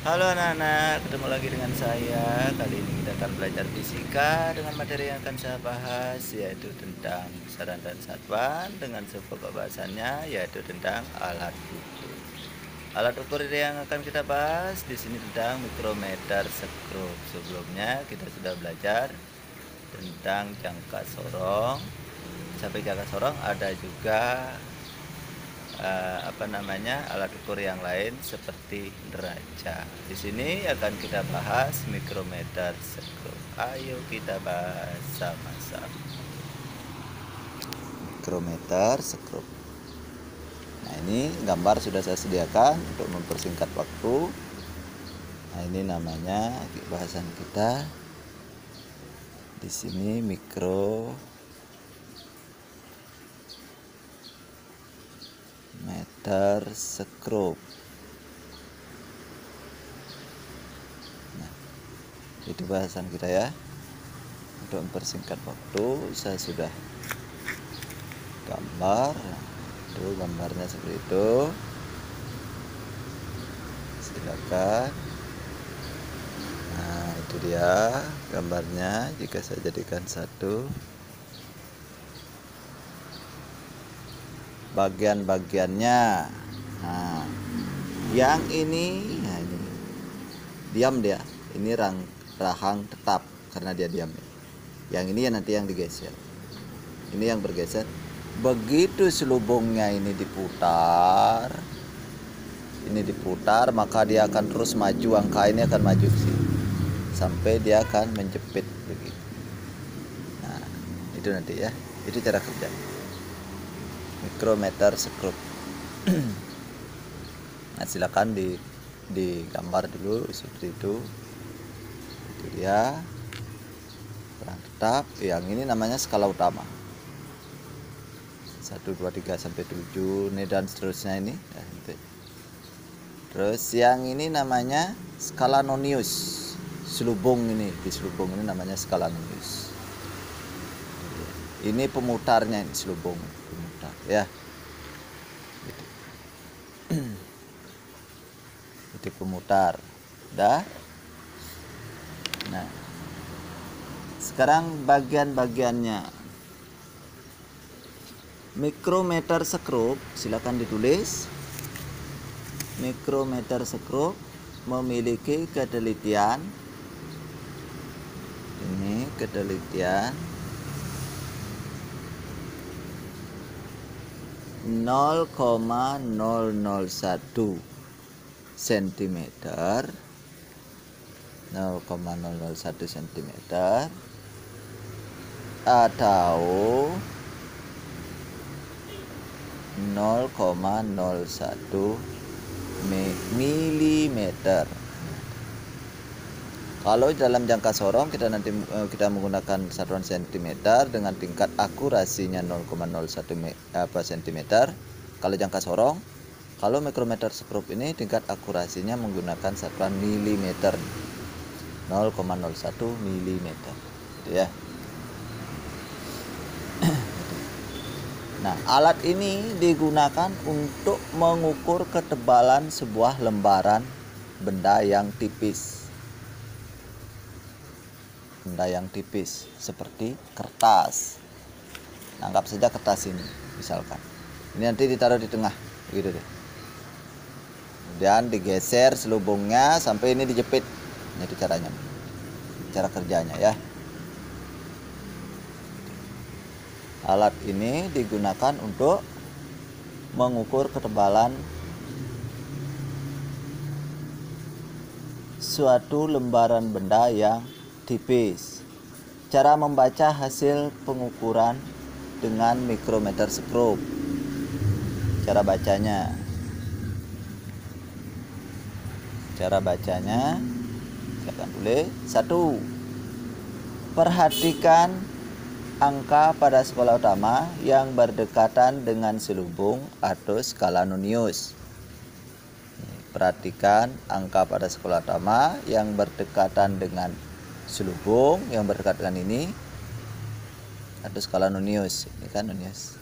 Halo anak-anak, ketemu lagi dengan saya. Kali ini kita akan belajar fisika dengan materi yang akan saya bahas, yaitu tentang besaran dan satuan dengan pokok bahasannya, yaitu tentang alat ukur. Alat ukur yang akan kita bahas di sini tentang mikrometer skrup. Sebelumnya kita sudah belajar tentang jangka sorong. Sampai jangka sorong ada juga alat ukur yang lain seperti neraca. Di sini akan kita bahas mikrometer skrup. Ayo kita bahas sama-sama. Mikrometer skrup. Nah, ini gambar sudah saya sediakan untuk mempersingkat waktu. Nah, ini namanya bahasan kita. Di sini mikrometer skrup. Nah, itu bahasan kita ya. Untuk mempersingkat waktu, saya sudah gambar. Itu gambarnya seperti itu. Silakan. Nah, itu dia gambarnya. Jika saya jadikan satu, bagian-bagiannya. Nah, yang ini, nah ini diam dia. Ini rahang tetap karena dia diam. Yang ini nanti yang digeser. Ini yang bergeser. Begitu selubungnya ini diputar, maka dia akan terus maju. Angka ini akan maju sih sampai dia akan menjepit begitu. Nah, itu nanti ya. Itu cara kerja mikrometer skrup. Nah, silakan digambar dulu seperti itu. Itu dia perang tetap. Yang ini namanya skala utama 1, 2, 3 sampai 7 ini dan seterusnya ini. Terus yang ini namanya skala nonius. Selubung ini, di selubung ini namanya skala nonius. Ini pemutarnya, ini selubung pemutar ya. Itu pemutar. Udah. Nah, sekarang bagian-bagiannya. Mikrometer skrup, silakan ditulis. Mikrometer skrup memiliki ketelitian. Ini ketelitian 0,001 cm, 0,001 cm atau 0,01 mm. Kalau dalam jangka sorong kita kita menggunakan satuan cm dengan tingkat akurasinya 0,01 cm. Kalau jangka sorong, kalau mikrometer skrup ini tingkat akurasinya menggunakan satuan milimeter, 0,01 mm. Gitu ya. Nah, alat ini digunakan untuk mengukur ketebalan sebuah lembaran benda yang tipis. Benda yang tipis seperti kertas. Nah, anggap saja kertas ini misalkan. Ini nanti ditaruh di tengah begitu deh. Kemudian digeser selubungnya sampai ini dijepit. Nah, itu caranya. Cara kerjanya ya. Alat ini digunakan untuk mengukur ketebalan suatu lembaran benda yang tipis. Cara membaca hasil pengukuran dengan mikrometer skrup. Cara bacanya. Silakan tulis. 1. Perhatikan angka pada skala utama yang berdekatan dengan selubung atau skala nonius. Perhatikan angka pada skala utama yang berdekatan dengan selubung, yang berdekatan ini atau skala nonius. Ini kan nonius.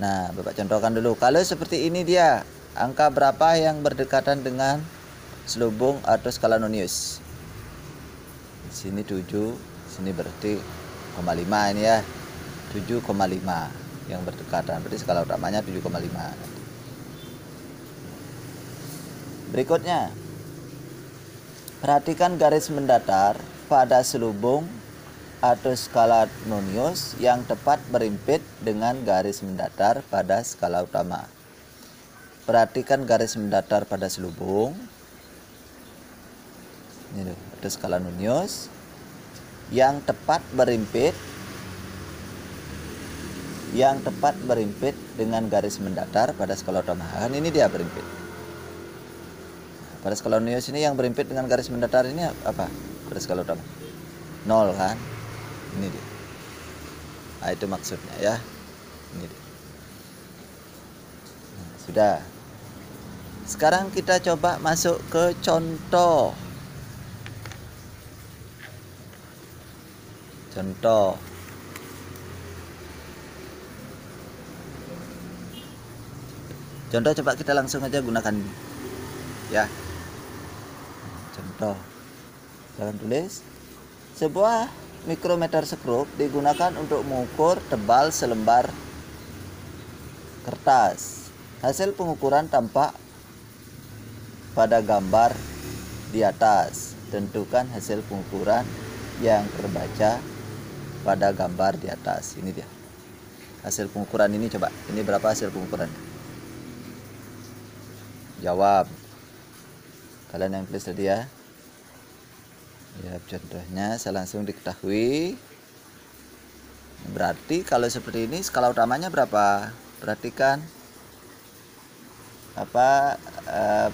Nah, Bapak contohkan dulu. Kalau seperti ini dia Angka berapa yang berdekatan dengan selubung atau skala nonius? Di sini 7, sini berarti 0,5 ini ya. 7,5 yang berdekatan, berarti skala utamanya 7,5. Berikutnya, perhatikan garis mendatar pada selubung atau skala nonius yang tepat berimpit dengan garis mendatar pada skala utama. Perhatikan garis mendatar pada selubung ini atau skala nonius yang tepat berimpit dengan garis mendatar pada skala utama. Kan ini dia berimpit. Pada skala nonius ini yang berimpit dengan garis mendatar ini apa? Pada skala utama 0 kan? Ini dia. Nah, itu maksudnya ya. Ini dia. Nah, sudah. Sekarang kita coba masuk ke contoh. Contoh coba kita langsung aja gunakan ya. Contoh. Jangan tulis. Sebuah mikrometer skrup digunakan untuk mengukur tebal selembar kertas. Hasil pengukuran tampak pada gambar di atas. Tentukan hasil pengukuran yang terbaca pada gambar di atas. Ini dia. Hasil pengukuran ini coba. Ini berapa hasil pengukuran? Jawab. Kalian yang tulis tadi ya. Ya, contohnya saya langsung diketahui. Berarti kalau seperti ini skala utamanya berapa? Perhatikan apa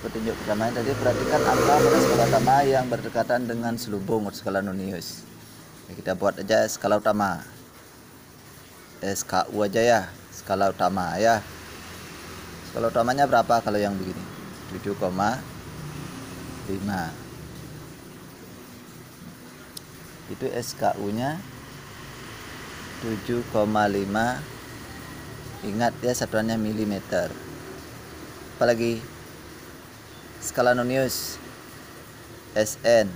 petunjuk pertamanya tadi. Perhatikan angka pada skala utama yang berdekatan dengan selubung atau skala nonius. Ya, kita buat aja skala utama. SKU aja ya, skala utama ya. Skala utamanya berapa kalau yang begini? 7,5. Itu SKU-nya 7,5. Ingat ya, satuannya milimeter. Apalagi skala nonius SN.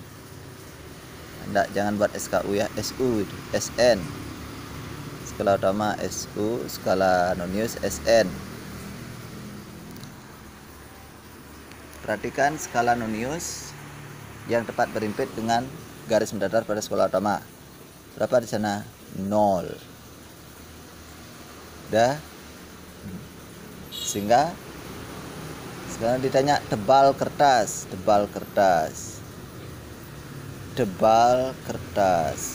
Enggak, jangan buat SKU ya, SU itu, SN. Skala utama SU, skala nonius SN. Perhatikan skala nonius yang tepat berimpit dengan garis mendatar pada skala utama. Berapa di sana? 0. Udah? Sehingga sekarang ditanya tebal kertas.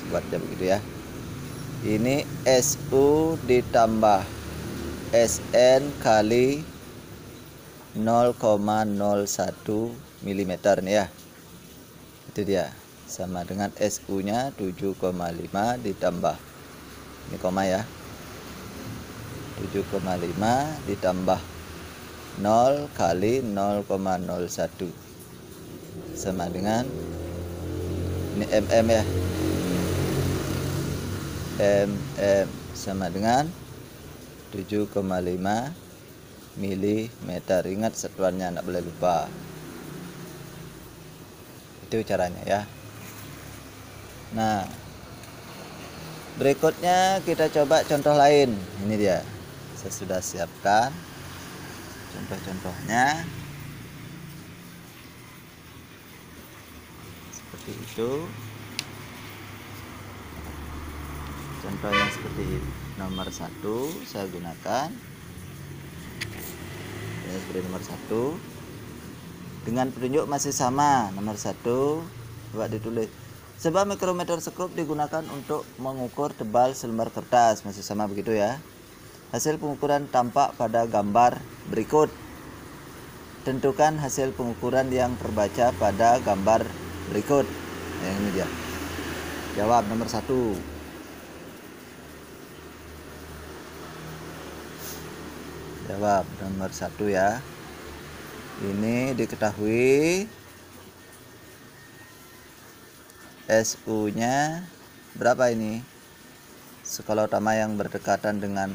Buatnya begitu ya. Ini SU ditambah SN kali 0,01 mm nih ya. Itu dia. Sama dengan SU-nya 7,5 ditambah, ini koma ya, 7,5 ditambah 0 kali 0,01 sama dengan, ini mm ya, mm sama dengan 7,5 mm. Ingat satuannya, enggak boleh lupa. Itu caranya ya. Nah, berikutnya kita coba contoh lain. Ini dia, saya sudah siapkan contoh-contohnya seperti itu. Contohnya seperti nomor 1 saya gunakan ya, seperti nomor 1 dengan petunjuk masih sama. Nomor 1 coba ditulis. Sebuah mikrometer skrup digunakan untuk mengukur tebal selembar kertas. Masih sama begitu ya. Hasil pengukuran tampak pada gambar berikut. Tentukan hasil pengukuran yang terbaca pada gambar berikut. Yang ini dia. Jawab nomor 1. Jawab nomor 1 ya. Ini diketahui SU-nya berapa ini? Skala utama yang berdekatan dengan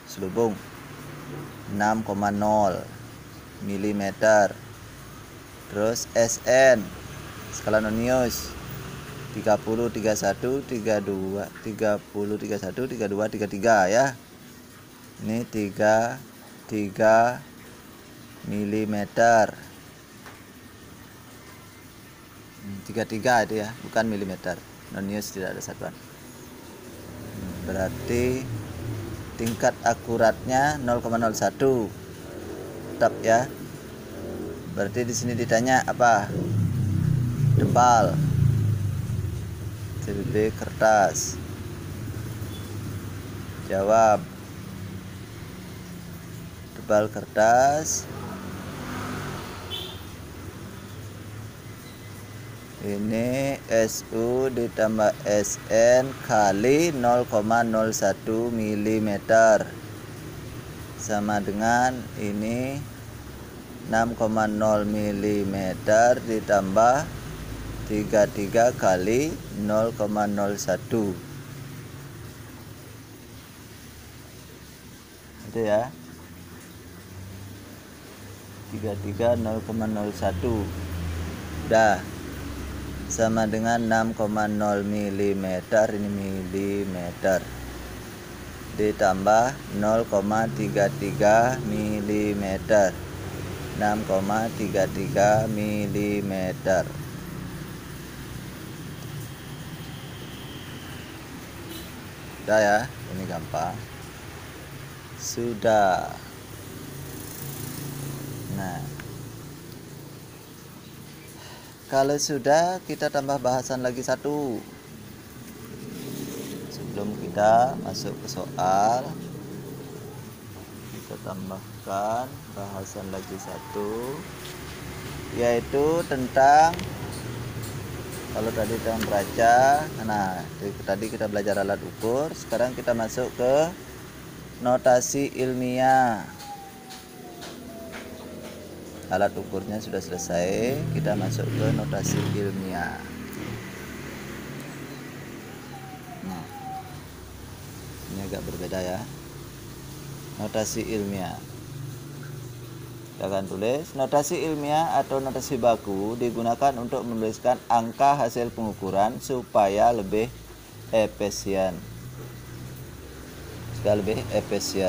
selubung 6,0. milimeter. Terus SN skala nonius 30, 31, 32, 30, 31, 32, 33 ya. Ini 33 milimeter. 33 itu ya, bukan milimeter. Nonius tidak ada satuan. Berarti tingkat akuratnya 0,01. Tetap ya. Berarti di sini ditanya apa? Tebal. CBB kertas. Jawab. Tebal kertas. Ini SU ditambah SN kali 0,01 mm sama dengan ini 6,0 mm ditambah 33 kali 0,01. Itu ya. 33 0,01. Udah. Sama dengan 6,0 mm, ini milimeter ditambah 0,33 mm, 6,33 mm. Sudah ya, ini gampang. Sudah. Nah, kalau sudah, kita tambah bahasan lagi satu. Sebelum kita masuk ke soal, kita tambahkan bahasan lagi satu, yaitu tentang, kalau tadi tentang beraca. Nah, tadi kita belajar alat ukur. Sekarang kita masuk ke notasi ilmiah. Alat ukurnya sudah selesai, kita masuk ke notasi ilmiah. Nah, ini agak berbeda ya. Notasi ilmiah. Kita akan tulis notasi ilmiah atau notasi baku digunakan untuk menuliskan angka hasil pengukuran supaya lebih efisien.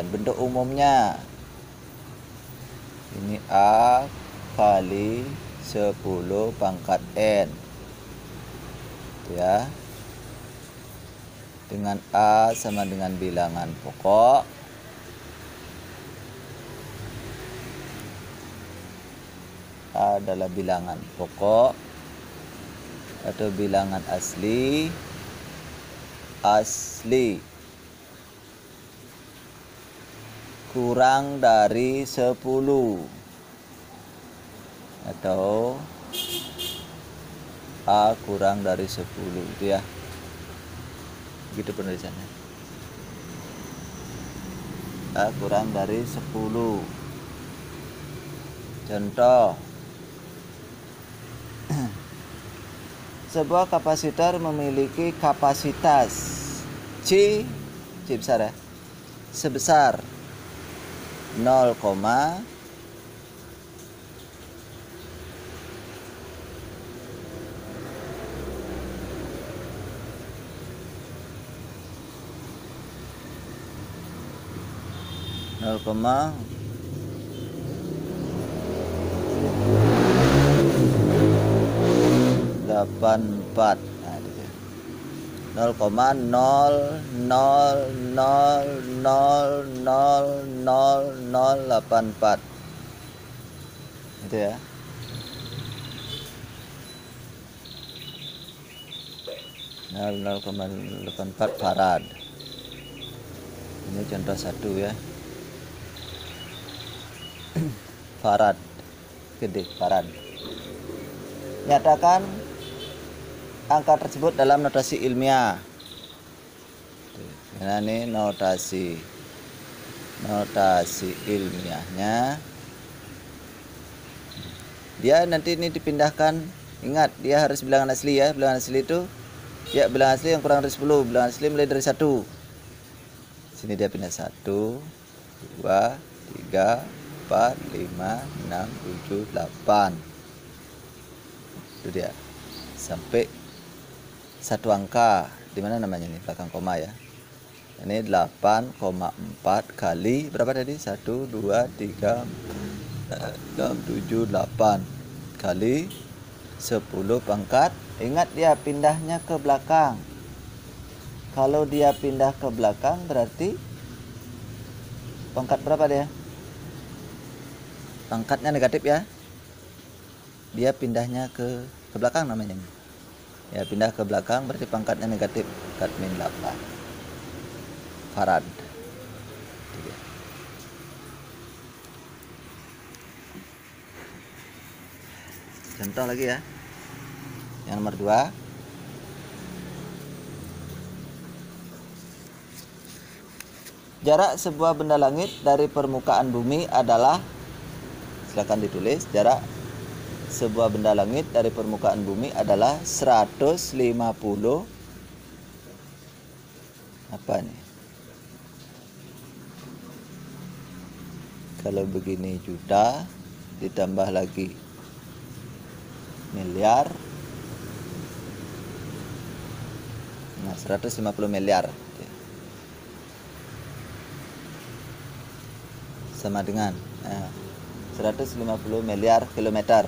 Bentuk umumnya ini A kali 10 pangkat N ya, dengan A sama dengan bilangan pokok, A adalah bilangan pokok atau bilangan asli kurang dari 10 atau A kurang dari 10 itu ya, gitu penulisannya. A kurang dari 10. Contoh, sebuah kapasitor memiliki kapasitas C besar ya, sebesar 0, 0,84. Nah, itu ya. 0,000000084. Itu ya. Nah, 0,84 farad. Ini contoh satu ya. Farad gede, farad. Nyatakan angka tersebut dalam notasi ilmiah. Nah, ini notasi ilmiahnya. Dia nanti ini dipindahkan. Ingat, dia harus bilangan asli ya. Bilangan asli itu ya, bilangan asli yang kurang dari 10. Bilangan asli mulai dari 1. Sini dia pindah 1, 2, 3, 4, 5, 6, 7, 8. Itu dia. Sampai satu angka. Di mana namanya nih? Belakang koma ya. Ini 8,4 kali berapa tadi? 1, 2, 3, 6, 7, 8 kali 10 pangkat. Ingat dia pindahnya ke belakang. Kalau dia pindah ke belakang berarti pangkat berapa dia? Pangkatnya negatif ya. Dia pindahnya ke belakang namanya. Ya, pindah ke belakang berarti pangkatnya negatif. Pangkat min 8 farad. Contoh lagi ya. Yang nomor 2. Jarak sebuah benda langit dari permukaan bumi adalah, silakan ditulis, jarak sebuah benda langit dari permukaan bumi adalah 150 apa nih? Kalau begini juta ditambah lagi miliar. Nah, 150 miliar sama dengan 150 miliar kilometer.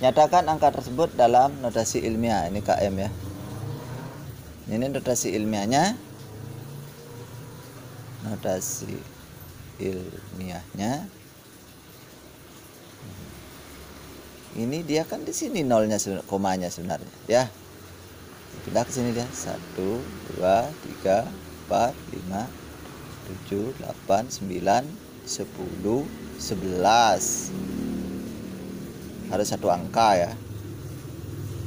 Nyatakan angka tersebut dalam notasi ilmiah. Ini km ya. Ini notasi ilmiahnya. Notasi ilmiahnya. Ini dia kan di sini nolnya, komanya sebenarnya ya. Pindah ke sini dia. 1, 2, 3, 4, 5, 7, 8, 9, 10, 11. Harus satu angka ya.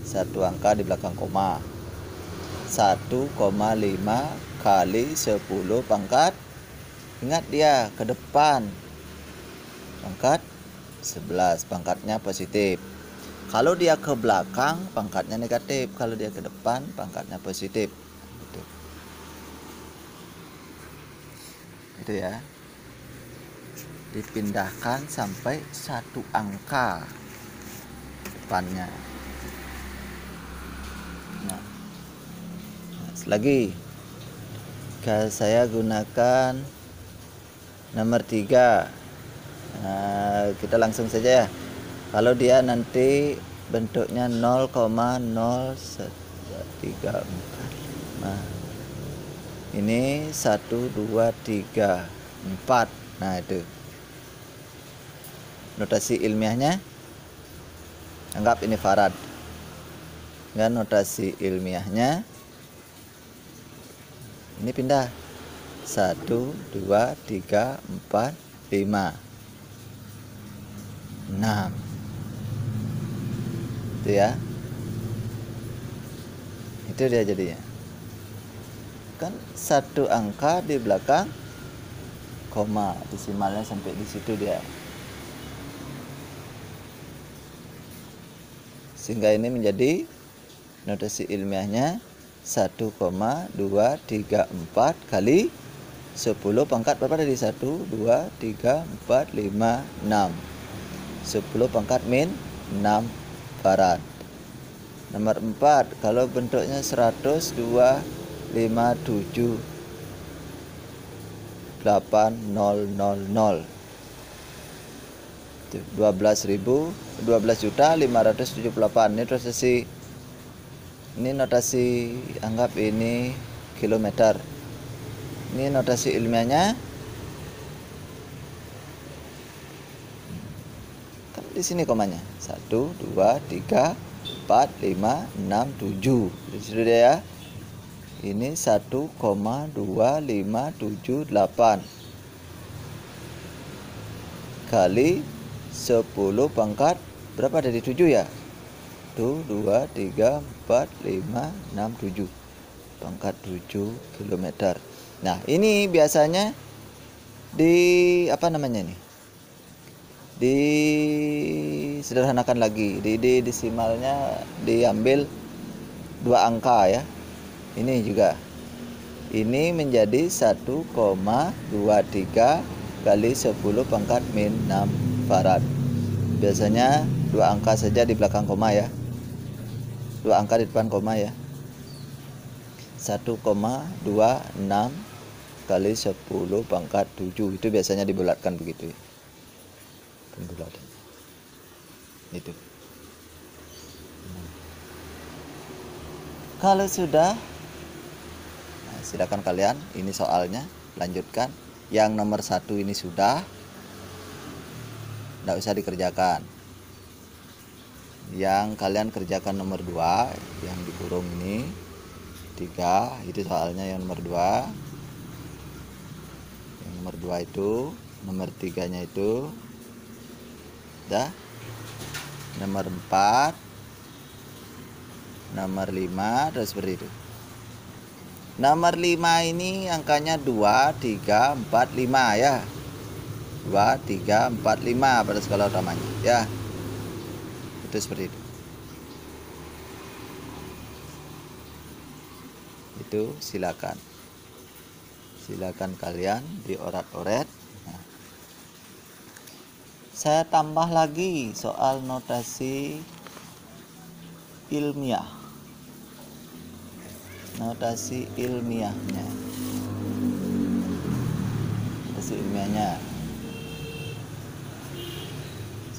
Satu angka di belakang koma. 1,5 kali 10 pangkat. Ingat dia ke depan. Pangkat 11. Pangkatnya positif. Kalau dia ke belakang pangkatnya negatif. Kalau dia ke depan pangkatnya positif. Itu ya. Dipindahkan sampai satu angka depannya. Nah, lagi saya gunakan nomor 3. Kita langsung saja ya. Kalau dia nanti bentuknya 0,0134. Nah, ini 1, 2, 3, 4. Nah, itu notasi ilmiahnya. Anggap ini farad. Dan notasi ilmiahnya ini pindah 1, 2, 3, 4, 5, 6. Itu ya. Itu dia jadinya. Kan satu angka di belakang koma, desimalnya sampai di situ dia. Sehingga ini menjadi notasi ilmiahnya 1,234 kali 10 pangkat berapa tadi? 1, 2, 3, 4, 5, 6. 10 pangkat min 6 farad. Nomor 4, kalau bentuknya 100, 2, 5, 7, 8, 0, 0, 0. 12.578. Ini notasi anggap ini kilometer. Ini notasi ilmiahnya. Kan di sini komanya. 1, 2, 3, 4, 5, 6, 7. Di situ dia ya. Ini 1,2578 kali 10 pangkat berapa dari 7 ya? 1, 2, 3, 4, 5, 6, 7. Pangkat 7 km. Nah, ini biasanya di apa namanya nih? Disederhanakan lagi. Di desimalnya diambil 2 angka ya. Ini juga. Ini menjadi 1,234 kali 10 pangkat min 6 farad. Biasanya 2 angka saja di belakang koma ya, 2 angka di depan koma ya. 1,26 kali 10 pangkat 7 itu biasanya dibulatkan begitu ya. Pembulatan itu. Kalau sudah, nah, silakan kalian, ini soalnya lanjutkan. Yang nomor 1 ini sudah, tidak usah dikerjakan. Yang kalian kerjakan nomor 2 yang dikurung ini 3, itu soalnya yang nomor 2. Yang nomor 2 itu, nomor 3-nya itu dah. Nomor 4, nomor 5, terus seperti itu. Nomor 5 ini angkanya 2, 3, 4, 5 ya. 2, 3, 4, 5 pada skala utamanya ya. Itu seperti itu. Itu silakan kalian diorat-oret. Nah, saya tambah lagi soal notasi ilmiah. Notasi ilmiahnya. Notasi ilmiahnya.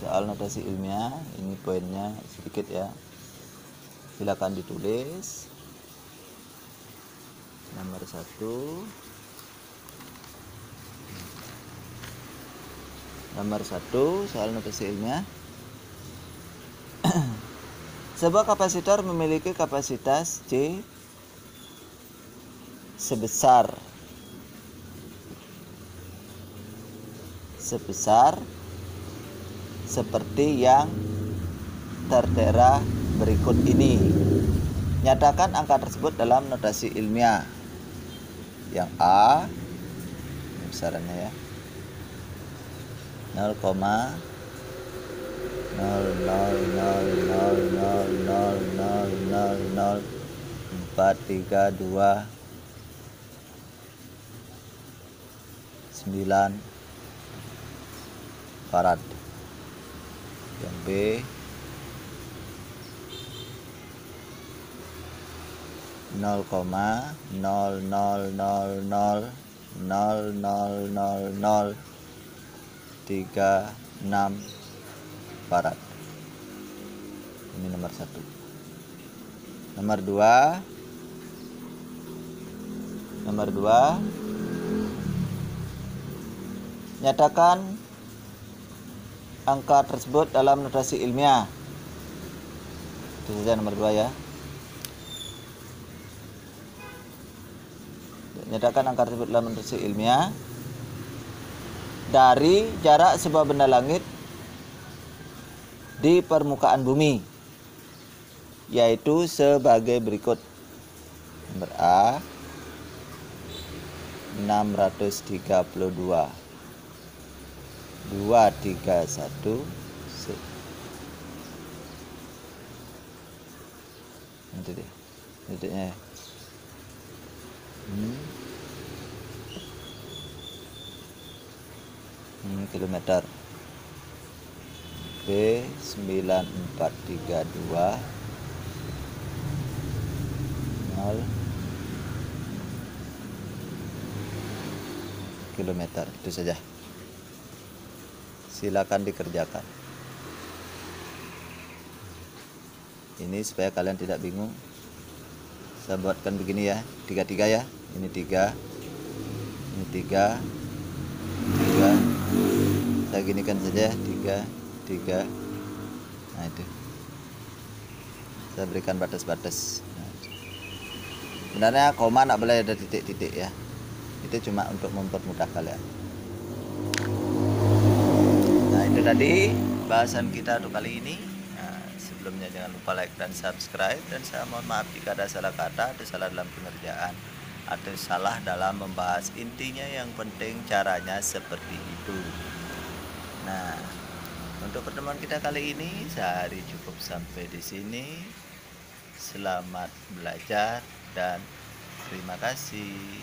Soal notasi ilmiah, ini poinnya sedikit ya. Silakan ditulis. Nomor 1. Nomor 1 soal notasi ilmiah. Sebuah kapasitor memiliki kapasitas C sebesar seperti yang tertera berikut ini. Nyatakan angka tersebut dalam notasi ilmiah. Yang A, ini besarannya ya, 0,00000432 farad. Yang B, 0,00000036 farad. Ini nomor 1. Nomor 2, nyatakan angka tersebut dalam notasi ilmiah. Itu saja nomor 2 ya. Nyatakan angka tersebut dalam notasi ilmiah dari jarak sebuah benda langit di permukaan bumi, yaitu sebagai berikut. Nomor A, 632 231 nanti deh titiknya ya. Kilometer. B, 9432 0 kilometer. Itu saja. Silakan dikerjakan. Ini supaya kalian tidak bingung. Saya buatkan begini ya, 3 ya. Ini 3, ini 3, 3. Saya ginikan saja, 3. Nah itu. Saya berikan batas-batas. Nah, sebenarnya koma nggak boleh ada titik-titik ya. Itu cuma untuk mempermudah kalian. Nah itu tadi bahasan kita untuk kali ini. Sebelumnya jangan lupa like dan subscribe, dan saya mohon maaf jika ada salah kata atau salah dalam pengerjaan atau salah dalam membahas. Intinya yang penting caranya seperti itu. Nah, untuk pertemuan kita kali ini sehari cukup sampai di sini. Selamat belajar dan terima kasih.